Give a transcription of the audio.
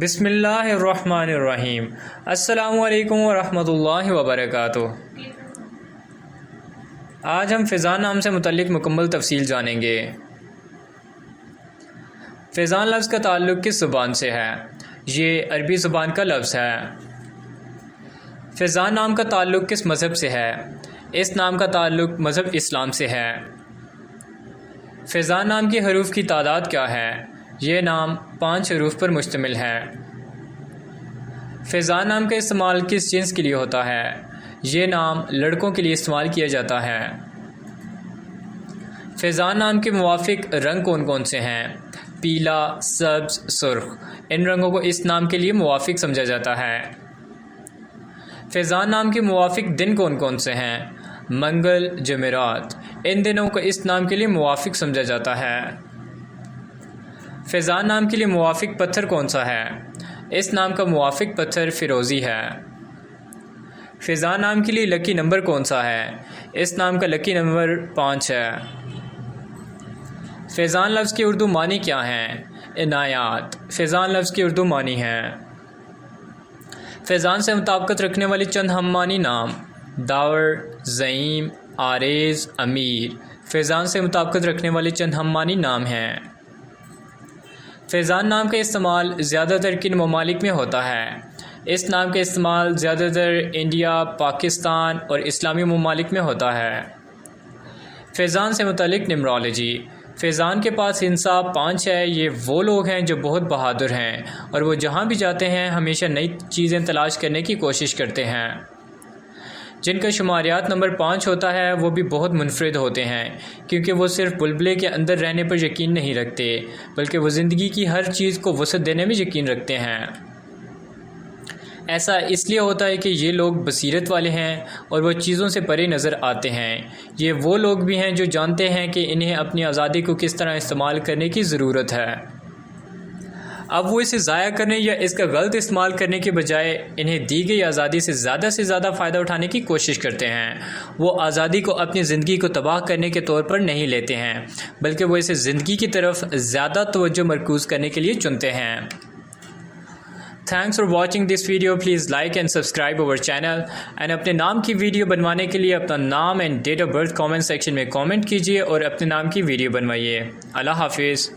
بسم اللہ الرحمن الرحیم۔ السلام علیکم ورحمۃ اللہ وبرکاتہ۔ آج ہم فیضان نام سے متعلق مکمل تفصیل جانیں گے۔ فیضان لفظ کا تعلق کس زبان سے ہے؟ یہ عربی زبان کا لفظ ہے۔ فیضان نام کا تعلق کس مذہب سے ہے؟ اس نام کا تعلق مذہب اسلام سے ہے۔ فیضان نام کی حروف کی تعداد کیا ہے؟ یہ نام 5 حروف پر مشتمل ہے۔ فیضان نام کا استعمال کس جنس کے لیے ہوتا ہے؟ یہ نام لڑکوں کے لیے استعمال کیا جاتا ہے۔ فیضان نام کے موافق رنگ کون کون سے ہیں؟ پیلا، سبز، سرخ۔ ان رنگوں کو اس نام کے لیے موافق سمجھا جاتا ہے۔ فیضان نام کے موافق دن کون کون سے ہیں؟ منگل، جمعرات۔ ان دنوں کو اس نام کے لیے موافق سمجھا جاتا ہے۔ فیضان نام کے لیے موافق پتھر کون سا ہے؟ اس نام کا موافق پتھر فیروزی ہے۔ فیضان نام کے لیے لکی نمبر کون سا ہے؟ اس نام کا لکی نمبر 5 ہے۔ فیضان لفظ کی اردو معنی کیا ہیں؟ عنایات۔ فیضان لفظ کی اردو معنی ہے۔ فیضان سے مطابقت رکھنے والی چند ہم معنی نام: داور، زعیم، عارض، امیر۔ فیضان سے مطابقت رکھنے والے چند ہم معنی نام ہیں۔ فیضان نام کا استعمال زیادہ تر کن ممالک میں ہوتا ہے؟ اس نام کا استعمال زیادہ تر انڈیا، پاکستان اور اسلامی ممالک میں ہوتا ہے۔ فیضان سے متعلق نمرالوجی: فیضان کے پاس انصاف 5 ہے۔ یہ وہ لوگ ہیں جو بہت بہادر ہیں اور وہ جہاں بھی جاتے ہیں ہمیشہ نئی چیزیں تلاش کرنے کی کوشش کرتے ہیں۔ جن کا شماریات نمبر 5 ہوتا ہے وہ بھی بہت منفرد ہوتے ہیں، کیونکہ وہ صرف بلبلے کے اندر رہنے پر یقین نہیں رکھتے بلکہ وہ زندگی کی ہر چیز کو وسعت دینے میں یقین رکھتے ہیں۔ ایسا اس لیے ہوتا ہے کہ یہ لوگ بصیرت والے ہیں اور وہ چیزوں سے پرے نظر آتے ہیں۔ یہ وہ لوگ بھی ہیں جو جانتے ہیں کہ انہیں اپنی آزادی کو کس طرح استعمال کرنے کی ضرورت ہے۔ اب وہ اسے ضائع کرنے یا اس کا غلط استعمال کرنے کے بجائے انہیں دی گئی آزادی سے زیادہ فائدہ اٹھانے کی کوشش کرتے ہیں۔ وہ آزادی کو اپنی زندگی کو تباہ کرنے کے طور پر نہیں لیتے ہیں بلکہ وہ اسے زندگی کی طرف زیادہ توجہ مرکوز کرنے کے لیے چنتے ہیں۔ Thanks for watching this video. Please like and subscribe over channel and اپنے نام کی ویڈیو بنوانے کے لیے اپنا نام and date of birth comment section میں کامنٹ کیجیے اور اپنے نام کی ویڈیو بنوائیے۔ اللہ حافظ۔